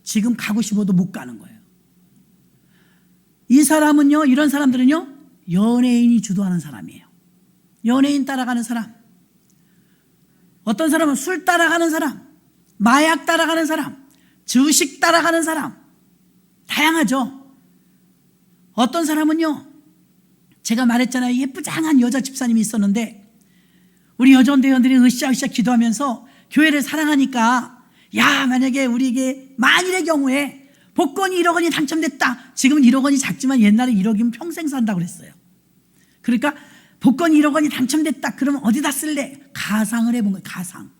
지금 가고 싶어도 못 가는 거예요. 이 사람은요, 이런 사람들은요, 연예인이 주도하는 사람이에요. 연예인 따라가는 사람. 어떤 사람은 술 따라가는 사람, 마약 따라가는 사람, 주식 따라가는 사람. 다양하죠. 어떤 사람은요, 제가 말했잖아요. 예쁘장한 여자 집사님이 있었는데 우리 여전대원들이 으쌰으쌰 기도하면서 교회를 사랑하니까, 야, 만약에 우리에게 만일의 경우에 복권이 1억 원이 당첨됐다. 지금은 1억 원이 작지만 옛날에 1억이면 평생 산다고 그랬어요. 그러니까 복권이 1억 원이 당첨됐다. 그러면 어디다 쓸래? 가상을 해본 거예요. 가상.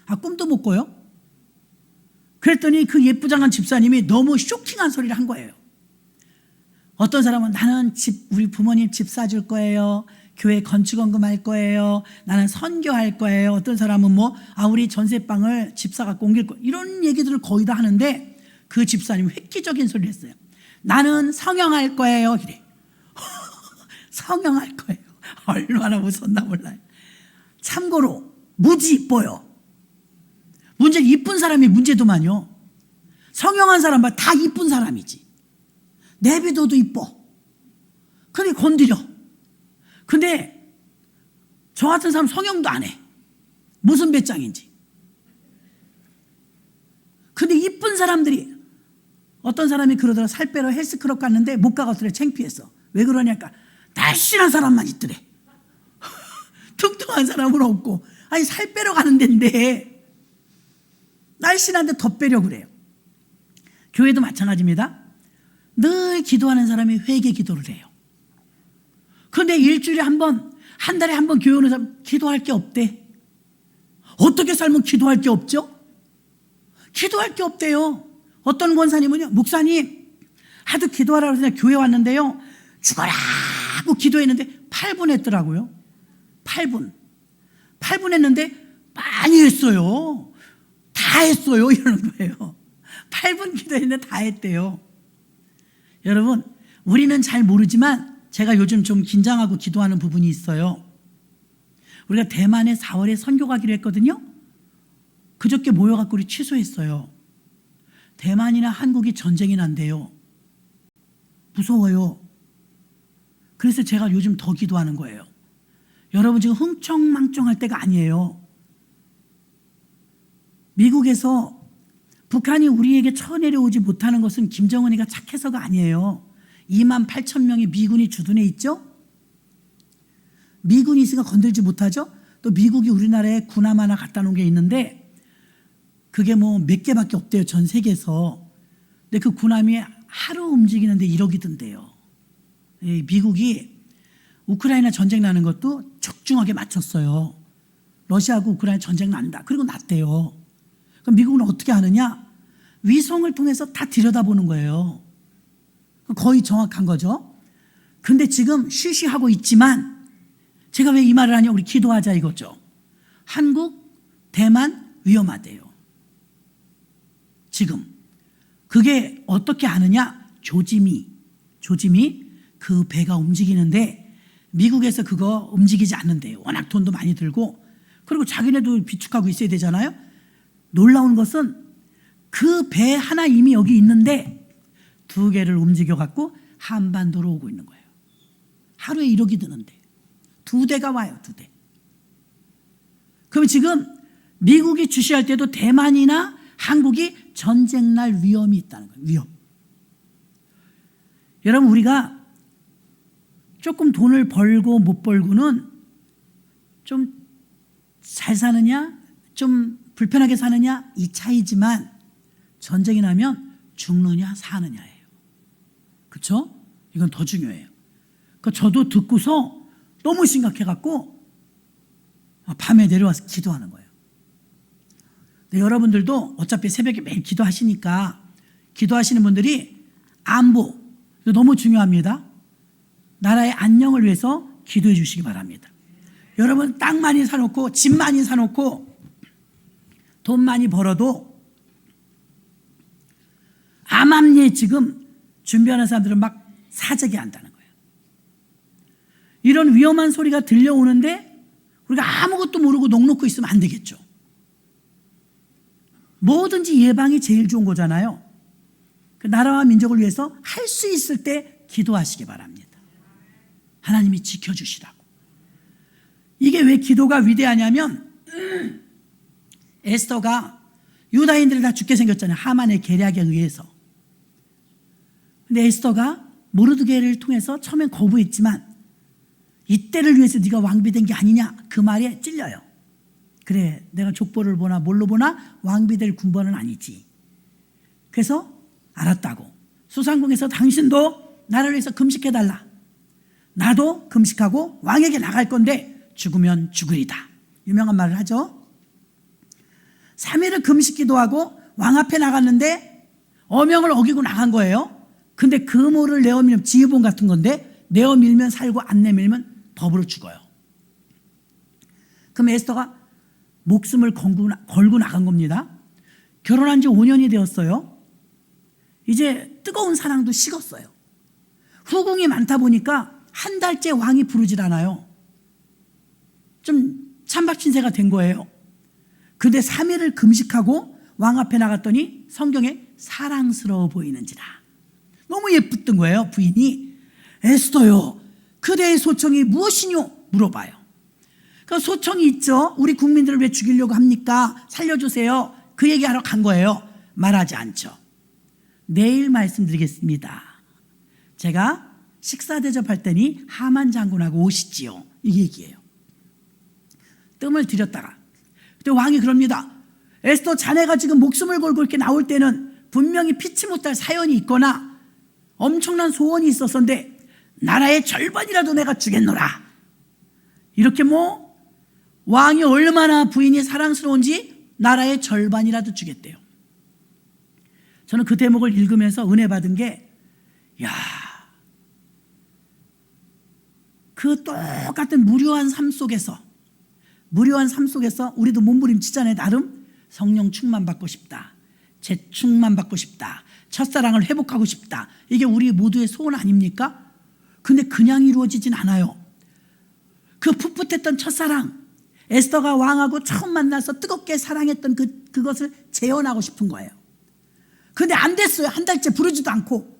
아, 꿈도 못 꿔요? 그랬더니 그 예쁘장한 집사님이 너무 쇼킹한 소리를 한 거예요. 어떤 사람은 나는 우리 부모님 집 사줄 거예요. 교회 건축원금 할 거예요. 나는 선교할 거예요. 어떤 사람은 우리 전세방을 집사 갖고 옮길 거예요. 이런 얘기들을 거의 다 하는데 그 집사님이 획기적인 소리를 했어요. 나는 성형할 거예요. 이래. 성형할 거예요. 얼마나 무섭나 몰라요. 참고로 무지 이뻐요. 문제는 이쁜 사람이 문제도만요. 성형한 사람 봐, 다 이쁜 사람이지. 내비둬도 이뻐. 그래 건드려. 근데 저 같은 사람 성형도 안 해. 무슨 배짱인지. 근데 이쁜 사람들이, 어떤 사람이 그러더라. 살 빼러 헬스클럽 갔는데 못 가겠더래. 창피해서. 왜 그러냐니까 날씬한 사람만 있더래. 뚱뚱한 사람은 없고. 아니, 살 빼러 가는 데인데 날씬한데 더 빼려고 그래요. 교회도 마찬가지입니다. 늘 기도하는 사람이 회개 기도를 해요. 근데 일주일에 한 번, 한 달에 한 번 교회 오는 사람 기도할 게 없대. 어떻게 살면 기도할 게 없죠? 기도할 게 없대요. 어떤 권사님은요, 목사님 하도 기도하라고 해서 교회 왔는데요, 죽어라 하고 기도했는데 8분 했더라고요. 8분 했는데 많이 했어요. 다 했어요. 이러는 거예요. 8분 기도했는데 다 했대요. 여러분, 우리는 잘 모르지만 제가 요즘 좀 긴장하고 기도하는 부분이 있어요. 우리가 대만에 4월에 선교 가기로 했거든요. 그저께 모여갖고 우리 취소했어요. 대만이나 한국이 전쟁이 난대요. 무서워요. 그래서 제가 요즘 더 기도하는 거예요. 여러분, 지금 흥청망청할 때가 아니에요. 미국에서 북한이 우리에게 쳐내려오지 못하는 것은 김정은이가 착해서가 아니에요. 28,000명의 미군이 주둔해 있죠. 미군이 있으니까 건들지 못하죠. 또 미국이 우리나라에 군함 하나 갖다 놓은 게 있는데 그게 뭐 몇 개밖에 없대요, 전 세계에서. 근데 그 군함이 하루 움직이는데 1억이 든대요. 미국이 우크라이나 전쟁 나는 것도 적중하게 맞췄어요. 러시아하고 우크라이나 전쟁 난다. 그리고 났대요. 그럼 미국은 어떻게 하느냐? 위성을 통해서 다 들여다보는 거예요. 거의 정확한 거죠. 근데 지금 쉬쉬하고 있지만 제가 왜 이 말을 하냐? 우리 기도하자 이거죠. 한국, 대만 위험하대요. 지금. 그게 어떻게 하느냐? 조짐이 그 배가 움직이는데 미국에서 그거 움직이지 않는데요. 워낙 돈도 많이 들고 그리고 자기네도 비축하고 있어야 되잖아요. 놀라운 것은 그 배 하나 이미 여기 있는데 2개를 움직여갖고 한반도로 오고 있는 거예요. 하루에 1억이 드는데 2대가 와요. 2대. 그럼 지금 미국이 주시할 때도 대만이나 한국이 전쟁 날 위험이 있다는 거예요. 위험. 여러분 우리가 조금 돈을 벌고 못 벌고는 좀 잘 사느냐 좀 불편하게 사느냐 이 차이지만 전쟁이 나면 죽느냐 사느냐예요. 그렇죠? 이건 더 중요해요. 그러니까 저도 듣고서 너무 심각해갖고 밤에 내려와서 기도하는 거예요. 근데 여러분들도 어차피 새벽에 매일 기도하시니까 기도하시는 분들이 안보 너무 중요합니다. 나라의 안녕을 위해서 기도해 주시기 바랍니다. 여러분 땅 많이 사놓고 집 많이 사놓고 돈 많이 벌어도 암암리에 지금 준비하는 사람들은 막 사재기 한다는 거예요. 이런 위험한 소리가 들려오는데 우리가 아무것도 모르고 넋놓고 있으면 안 되겠죠. 뭐든지 예방이 제일 좋은 거잖아요. 그 나라와 민족을 위해서 할 수 있을 때 기도하시기 바랍니다. 하나님이 지켜주시라고. 이게 왜 기도가 위대하냐면 에스더가 유다인들이 다 죽게 생겼잖아요. 하만의 계략에 의해서. 근데 에스더가 모르드게를 통해서 처음엔 거부했지만 이때를 위해서 네가 왕비된 게 아니냐 그 말에 찔려요. 그래 내가 족보를 보나 뭘로 보나 왕비될 군번은 아니지. 그래서 알았다고. 수상궁에서 당신도 나를 위해서 금식해달라. 나도 금식하고 왕에게 나갈 건데 죽으면 죽으리다. 유명한 말을 하죠. 3일을 금식 기도하고 왕 앞에 나갔는데 어명을 어기고 나간 거예요. 근데 그모를 내어밀면 지휘봉 같은 건데 내어밀면 살고 안 내밀면 법으로 죽어요. 그럼 에스더가 목숨을 걸고 나간 겁니다. 결혼한 지 5년이 되었어요. 이제 뜨거운 사랑도 식었어요. 후궁이 많다 보니까 한 달째 왕이 부르질 않아요. 좀 찬밥 신세가 된 거예요. 근데 3일을 금식하고 왕 앞에 나갔더니 성경에 사랑스러워 보이는지라. 너무 예뻤던 거예요. 부인이 에스더요 그대의 소청이 무엇이뇨 물어봐요. 그 소청이 있죠. 우리 국민들을 왜 죽이려고 합니까? 살려주세요. 그 얘기하러 간 거예요. 말하지 않죠. 내일 말씀드리겠습니다. 제가 식사 대접할 때니 하만 장군하고 오시지요. 이 얘기예요. 뜸을 들였다가 그때 왕이 그럽니다. 에스더 자네가 지금 목숨을 걸고 이렇게 나올 때는 분명히 피치 못할 사연이 있거나 엄청난 소원이 있었는데 나라의 절반이라도 내가 주겠노라. 이렇게 뭐 왕이 얼마나 부인이 사랑스러운지 나라의 절반이라도 주겠대요. 저는 그 대목을 읽으면서 은혜 받은 게 그 똑같은 무료한 삶 속에서 우리도 몸부림치잖아요. 나름 성령 충만 받고 싶다. 재충만 받고 싶다. 첫사랑을 회복하고 싶다. 이게 우리 모두의 소원 아닙니까? 근데 그냥 이루어지진 않아요. 그 풋풋했던 첫사랑 에스더가 왕하고 처음 만나서 뜨겁게 사랑했던 그것을 재현하고 싶은 거예요. 근데 안 됐어요. 한 달째 부르지도 않고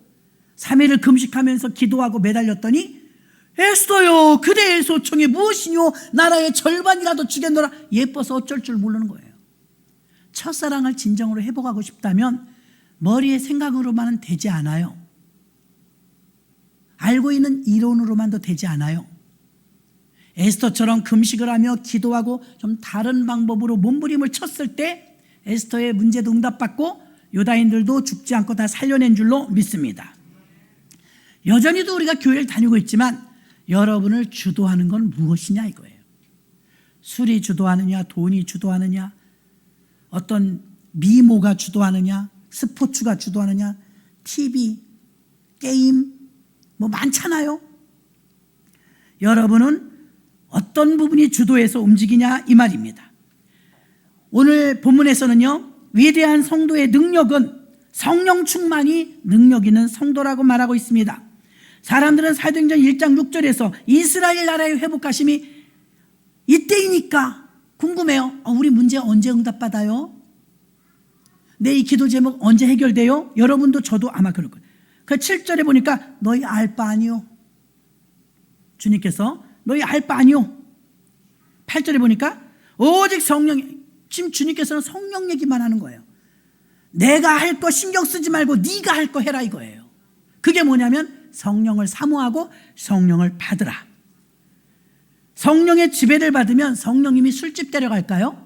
3일을 금식하면서 기도하고 매달렸더니 에스더요 그대의 소청이 무엇이뇨 나라의 절반이라도 주겠노라. 예뻐서 어쩔 줄 모르는 거예요. 첫사랑을 진정으로 회복하고 싶다면 머리의 생각으로만은 되지 않아요. 알고 있는 이론으로만도 되지 않아요. 에스더처럼 금식을 하며 기도하고 좀 다른 방법으로 몸부림을 쳤을 때 에스더의 문제도 응답받고 유다인들도 죽지 않고 다 살려낸 줄로 믿습니다. 여전히도 우리가 교회를 다니고 있지만 여러분을 주도하는 건 무엇이냐 이거예요. 술이 주도하느냐, 돈이 주도하느냐, 어떤 미모가 주도하느냐, 스포츠가 주도하느냐, TV, 게임 뭐 많잖아요. 여러분은 어떤 부분이 주도해서 움직이냐 이 말입니다. 오늘 본문에서는요, 위대한 성도의 능력은 성령 충만이 능력 있는 성도라고 말하고 있습니다. 사람들은 사도행전 1장 6절에서 이스라엘 나라의 회복하심이 이때이니까 궁금해요. 우리 문제 언제 응답받아요? 내 이 기도 제목 언제 해결돼요? 여러분도 저도 아마 그럴 거예요. 그 7절에 보니까 너희 알 바 아니요. 주님께서 너희 알 바 아니요. 8절에 보니까 오직 성령이, 지금 주님께서는 성령 얘기만 하는 거예요. 내가 할 거 신경 쓰지 말고 네가 할 거 해라 이거예요. 그게 뭐냐면 성령을 사모하고 성령을 받으라. 성령의 지배를 받으면 성령님이 술집 데려갈까요?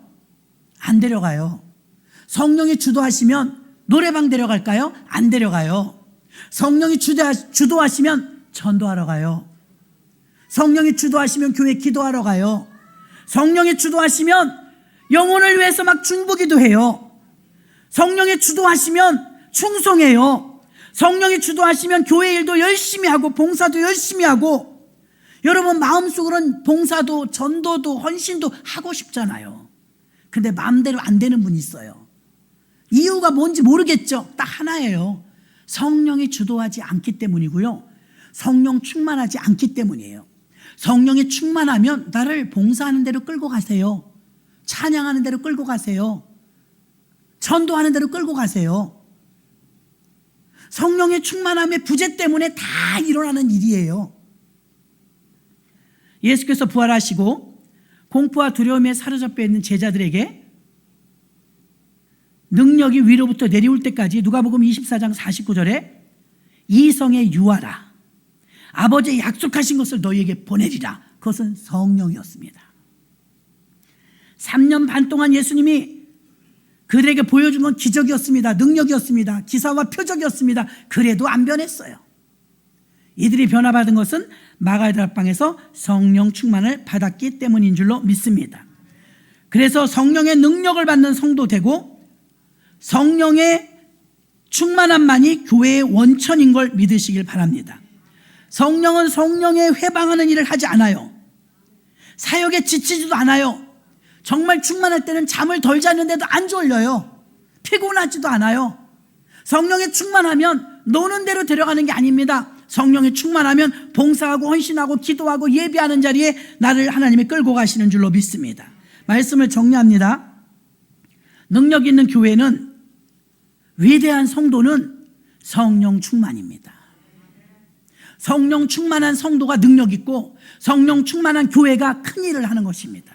안 데려가요. 성령이 주도하시면 노래방 데려갈까요? 안 데려가요. 성령이 주도하시면 전도하러 가요. 성령이 주도하시면 교회 기도하러 가요. 성령이 주도하시면 영혼을 위해서 막 중보기도 해요. 성령이 주도하시면 충성해요. 성령이 주도하시면 교회 일도 열심히 하고 봉사도 열심히 하고, 여러분 마음속으로는 봉사도 전도도 헌신도 하고 싶잖아요. 근데 마음대로 안 되는 분이 있어요. 이유가 뭔지 모르겠죠. 딱 하나예요. 성령이 주도하지 않기 때문이고요, 성령 충만하지 않기 때문이에요. 성령이 충만하면 나를 봉사하는 대로 끌고 가세요. 찬양하는 대로 끌고 가세요. 전도하는 대로 끌고 가세요. 성령의 충만함의 부재 때문에 다 일어나는 일이에요. 예수께서 부활하시고 공포와 두려움에 사로잡혀 있는 제자들에게 능력이 위로부터 내려올 때까지 누가복음 24장 49절에 이성에 유하라, 아버지의 약속하신 것을 너희에게 보내리라. 그것은 성령이었습니다. 3년 반 동안 예수님이 그들에게 보여준 건 기적이었습니다. 능력이었습니다. 기사와 표적이었습니다. 그래도 안 변했어요. 이들이 변화받은 것은 마가다락방에서 성령 충만을 받았기 때문인 줄로 믿습니다. 그래서 성령의 능력을 받는 성도 되고 성령의 충만함만이 교회의 원천인 걸 믿으시길 바랍니다. 성령은 성령에 회방하는 일을 하지 않아요. 사역에 지치지도 않아요. 정말 충만할 때는 잠을 덜 자는데도 안 졸려요. 피곤하지도 않아요. 성령에 충만하면 노는 대로 데려가는 게 아닙니다. 성령에 충만하면 봉사하고 헌신하고 기도하고 예배하는 자리에 나를 하나님이 끌고 가시는 줄로 믿습니다. 말씀을 정리합니다. 능력 있는 교회는, 위대한 성도는 성령 충만입니다. 성령 충만한 성도가 능력 있고 성령 충만한 교회가 큰 일을 하는 것입니다.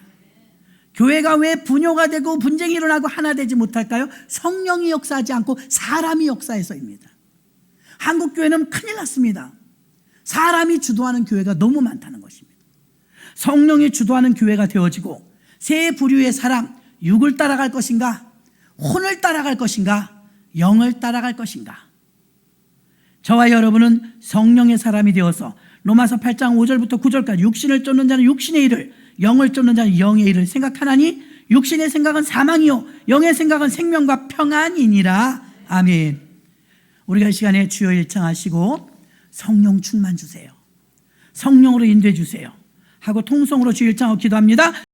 교회가 왜 분요가 되고 분쟁이 일어나고 하나 되지 못할까요? 성령이 역사하지 않고 사람이 역사해서입니다. 한국 교회는 큰일 났습니다. 사람이 주도하는 교회가 너무 많다는 것입니다. 성령이 주도하는 교회가 되어지고 세 부류의 사람, 육을 따라갈 것인가, 혼을 따라갈 것인가, 영을 따라갈 것인가. 저와 여러분은 성령의 사람이 되어서 로마서 8장 5절부터 9절까지 육신을 쫓는 자는 육신의 일을, 영을 쫓는 자는 영의 일을 생각하나니 육신의 생각은 사망이요 영의 생각은 생명과 평안이니라. 아멘. 우리가 이 시간에 주여 일창하시고 성령 충만 주세요, 성령으로 인도해 주세요 하고 통성으로 주여 일창하고 기도합니다.